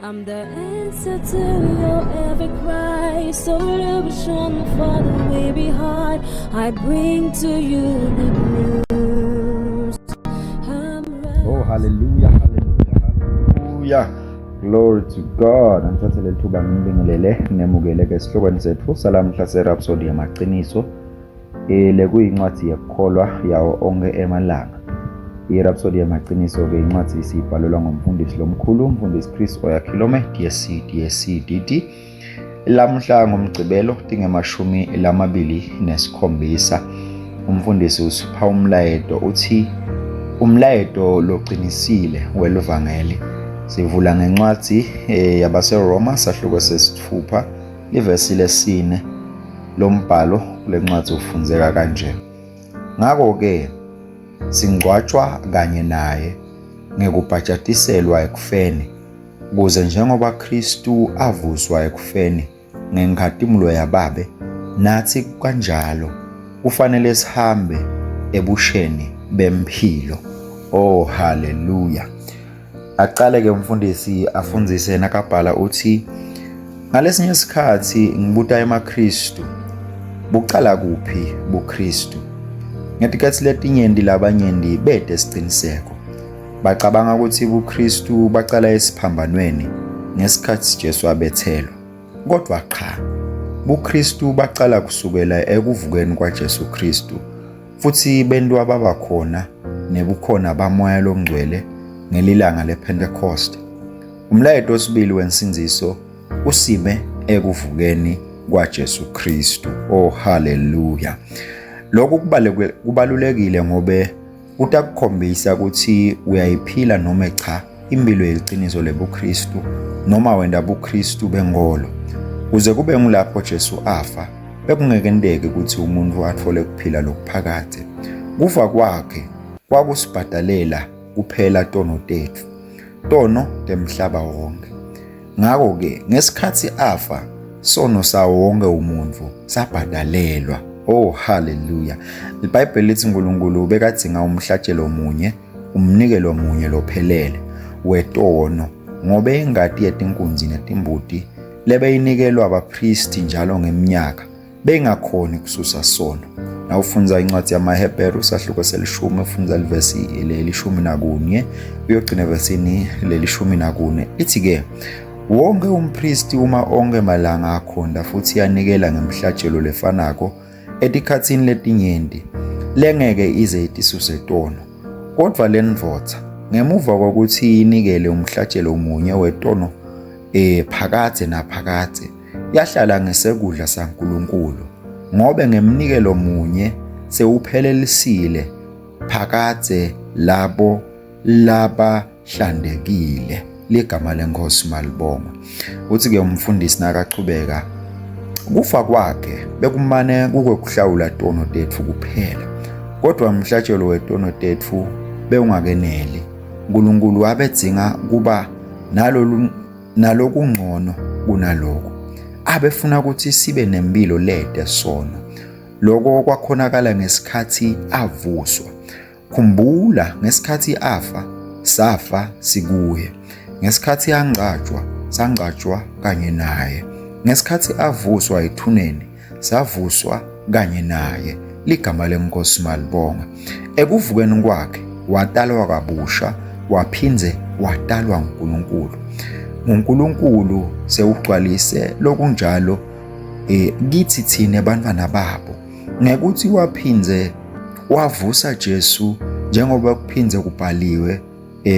I'm the answer to your every cry. Solution for the way behind. I bring to you the news. Oh, hallelujah, hallelujah, hallelujah. Glory to God. Ngithathele ithuba ngibingelele nemukele esihlokweni sethu salamhla seRhapsody yamaqiniso. Le kuyincwadi yekukholwa yawo onke emalanga. iRhapsody yamaqiniso ke incwadi isibhalelwa ngumfundisi lomkhulu umfundisi Chris Oyakhilome DSC lamhla ngomgcibelo tingemashumi lamabili nesikhombisa. Umfundisi usipha umlayeto uthi umlayeto loqinisile weluvangeli. Sivula ngencwadi yabaseRoma sahluko sesithupha ivesi lesine lombhalo kulencwadi ufundzeka kanje. Ngakho ke singcwatshwa kanye naye ngekubhajatiselwa ekufeni ukuze njengoba Kristu avuswa ekufeni ngenkhathumulo yababe nathi kanjalo kufanele sihambe ebusheni bempilo. Oh hallelujah. Aqale ke umfundisi afundzise nakabhala uthi ngalesinye isikhathi ngibuta emakristu bucala kuphi buKristu. Ngetikhathi letinyendi labanyenti bete siqiniseko bacabanga ukuthi buKristu bacala esiphambanweni ngesikhathi Jesu abethelwa. Kodwa cha, buKristu bacala kusukela ekuvukeni kwaJesu Kristu futhi bentu ababakhona nebukhona bamoya longcwele ngelilanga lePentecost. Umlayeto osibili wensinziso usime ekuvukeni kwaJesu Kristu. Oh hallelujah. Lokhu kubalulekile ngobe utakukhombisa ukuthi uyayiphila noma cha impilo yeqiniso lebuKristu noma wenda buKristu bengolo. Kuze kube ngulapho Jesu afa bekungekendeke ukuthi umuntu athole kuphila lokuphakade. Kufa kwakhe kwakusibhadalela kuphela tono tethu, tono temhlaba wonke. Ngakho ke ngesikhathi afa sono sawo wonke umuntu sabhadalelwa. Oh hallelujah. iBhayibheli lithi uNkulunkulu bekadzinga umhlatshelo munye, umnikelo munye lophelele wetono ngobe ingadi yetinkunzi netimbuti lebeyinikelwa abapristi njalo ngeminyaka bengakhoni kususa sono. Nawufunza incwadi yamaHebheru sahluko selishumi ufunza livesi lelishumi nakunye uyogcina evesini lelishumi nakune. Ithi ke wonke umpristi uma onke malanga akhonda futhi yanikela ngemhlatshelo lefanako etikhatsini letinyendi lengeke ize itisuse tono. Kodwa lenvodza ngemuva kokuthi inikele umhlatshelo munye wetono phakade naphakade yahlala ngesekudla saNkulunkulu ngobe ngemnikelo munye sewuphelelisile phakade labo labahlandekile. Ligama lenkosi malibonga. Uthi ke umfundisi nakachubeka kufa kwakhe bekumane kuhlawula tono tethu kuphela. Kodwa umhlatshelo wetono tethu beungakeneli. uNkulunkulu abedzinga kuba nalokungcono kunaloko. Abefuna ukuthi sibe nempilo lede sono. Lokho kwakhonakala ngesikhathi avuswa. Khumbula ngesikhathi afa safa sikuye. Ngesikhathi angcwatshwa sangcwatshwa kanye naye. Ngesikhathi avuswa ethuneni savuswa kanye naye. Ligama lenkosi malibonga. Ekuvukeni kwakhe watalwa kabusha waphinze watalwa uNkulunkulu. uNkulunkulu sewugcwalise lokunjalo kithi thina bantwana babo ngekuthi waphinze wavusa Jesu njengoba kuphinze kubhaliwe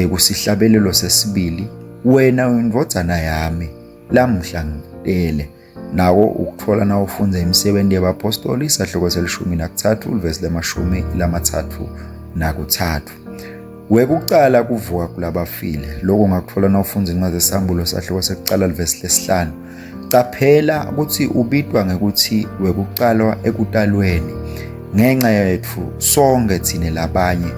kusihlabelelo sesibili, wena uyindvodzana yami lamhla ngitele. Nawo ukuthola na ufunza imisebenzi yabapostoli sahluko selishumi nakuthathu ivesi lemashumi lamathathu nakuthathu. Wekucala kuvuka kulabafile. Lokho ngakuthola na ufunza incwadi yesambulo sahluko sekucala livesi lesihlanu. Qaphela ukuthi ubitwa ngekuthi wekucalwa ekutalweni ngenxa yethu sonke thina labanye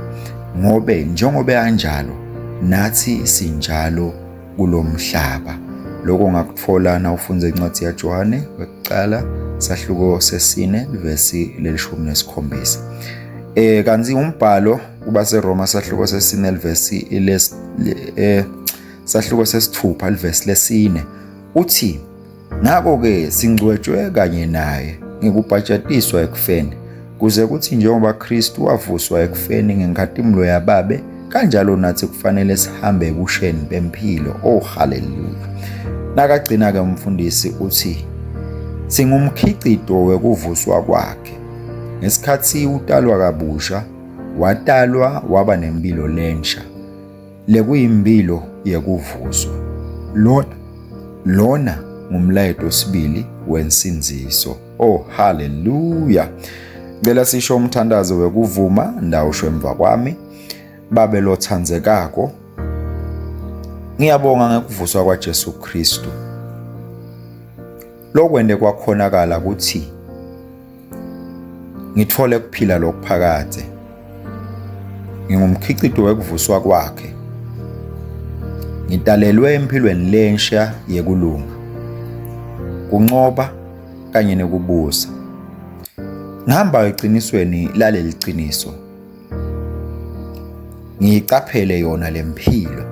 ngobe njengoba kanjalo nathi sinjalo kulomhlaba. Lokho ngakuthola na ufunza incwadi yaJohane wekucala sahluko sesine ivesi lelishumi nesikhombisa. Kanzi umbhalo kuba seRoma sahluko sesine ivesi sahluko sesithupha livesi lesine uthi, ngako-ke singcwetshwe kanye naye ngekubhajatiswa ekufeni, kuze kuthi njengoba Kristu wavuswa ekufeni ngenkathimlo yababe, kanjalo nathi kufanele sihambe ebusheni bempilo. Oh haleluya. Nakagcina-ke umfundisi uthi, singumkhicido wekuvuswa kwakhe. Ngesikhathi utalwa kabusha, watalwa waba nempilo lensha, lekuyimpilo yekuvuswa. Lona ngumlayetho wesibili wensinziso. Oh haleluya. Ngicela sisho umthandazo wekuvuma ndawusho emva kwami. Babe lothandzekako, ngiyabonga ngekuvuswa kwaJesu Kristu. Lokwende kwakhonakala ukuthi ngithole ukuphila lokuphakade. Ngingumkhicido wekuvuswa kwakhe. Ngidalelwe empilweni lensha yekulunga, kunqoba kanye nekubusa. Ngihamba eqinisweni laleli qiniso. Ngiyicaphele yona lempilo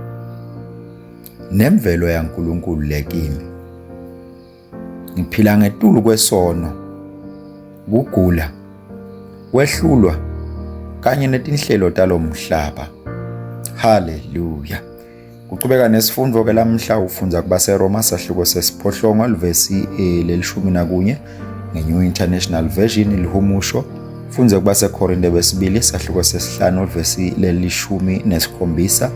nemvelo yaNkulunkulu lekimi. Ngiphila ngetulu kwesono, kugula, kwehlulwa kanye netinhlelo talomhlaba. Haleluya. Kuqhubeka nesifundo ke lamhla ufunza kubaseRoma sahluko sesiphohlongo livesi le-11 ngeNew International Version ilihumusho. Funze kubaseKorinte besibili sahluko sesihlanu livesi le-17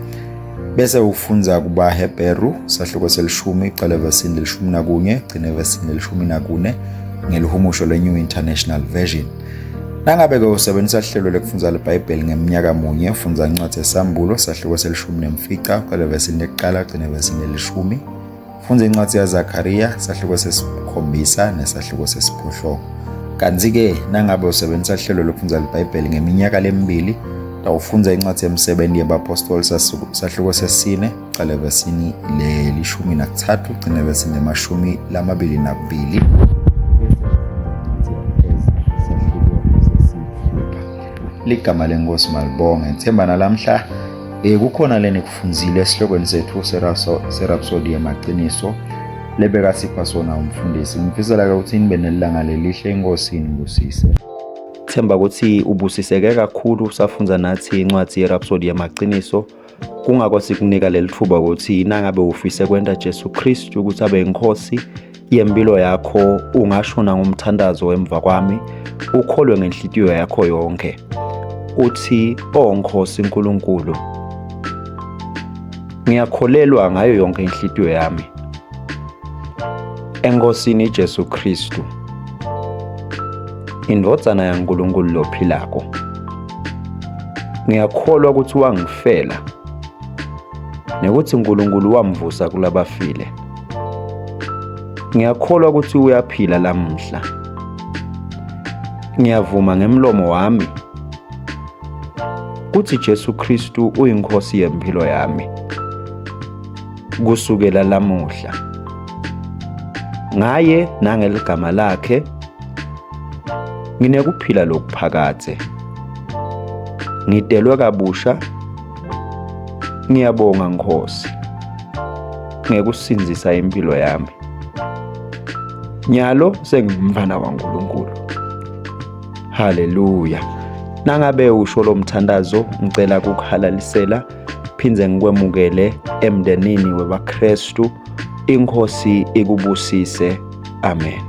bese ufunza kubaHebheru sahluko selishumi icala evesini le-11 gcina evesini le-14 ngelihumusho le-New International Version. Nangabe-ke usebenzisa hlelo lekufundza leBhayibheli ngeminyaka munye, fundza incwadi yesambulo sahluko se-14 icala evesini lekuqala gcina evesini le-10. Fundza incwadi yaZakhariya sahluko sesi-7 nesahluko sesiphohlongo. Kanti-ke nangabe usebenzisa hlelo lokufundza leBhayibheli ngeminyaka lemibili, utawufundza incwadi yemsebenti yabapostoli sahluko sesi-4 icala evesini le-13 gcina evesini le-22. Ligama lenkosi malibonge. Ngithemba nalamhla kukhona leni kufundzile esihlokweni sethu serhapsodi yamaqiniso lebeka sipha sona umfundisi. Ngifisela ukuthi nibe nelanga lelihle, inkosi inibusise. Themba ukuthi ubusiseke kakhulu usafunza nathi incwadi yerhapsodi yamaqiniso. Kungako sikunika lelithuba ukuthi nangabe ufise kwenda Jesu Kristu ukuthi abe inkosi yempilo yakho, ungashona ngomthandazo emva kwami, ukholwe ngenhliziyo yakho yonke uthi, Nkosi Nkulunkulu, ngiyakholelwa ngayo yonke inhliziyo yami enkosini Jesu Kristu, indvodzana yaNkulunkulu lophilako. Ngiyakholwa ukuthi wangifela nekuthi uNkulunkulu wamvusa kulabafile. Ngiyakholwa ukuthi uyaphila lamhla. Ngiyavuma ngemlomo wami ukuthi Jesu Kristu uyinkosi yempilo yami kusukela lamuhla. Ngaye nangeligama lakhe nginekuphila lokuphakade. Ngidelwe kabusha. Ngiyabonga Nkosi ngekusinzisa impilo yami. Nyalo sengumfana waNkulunkulu. Haleluya. Nangabe usho lo mthandazo, ngicela ukuhalalisela phindze ngikwemukele emndenini webaKristu. Inkosi ikubusise. Amen.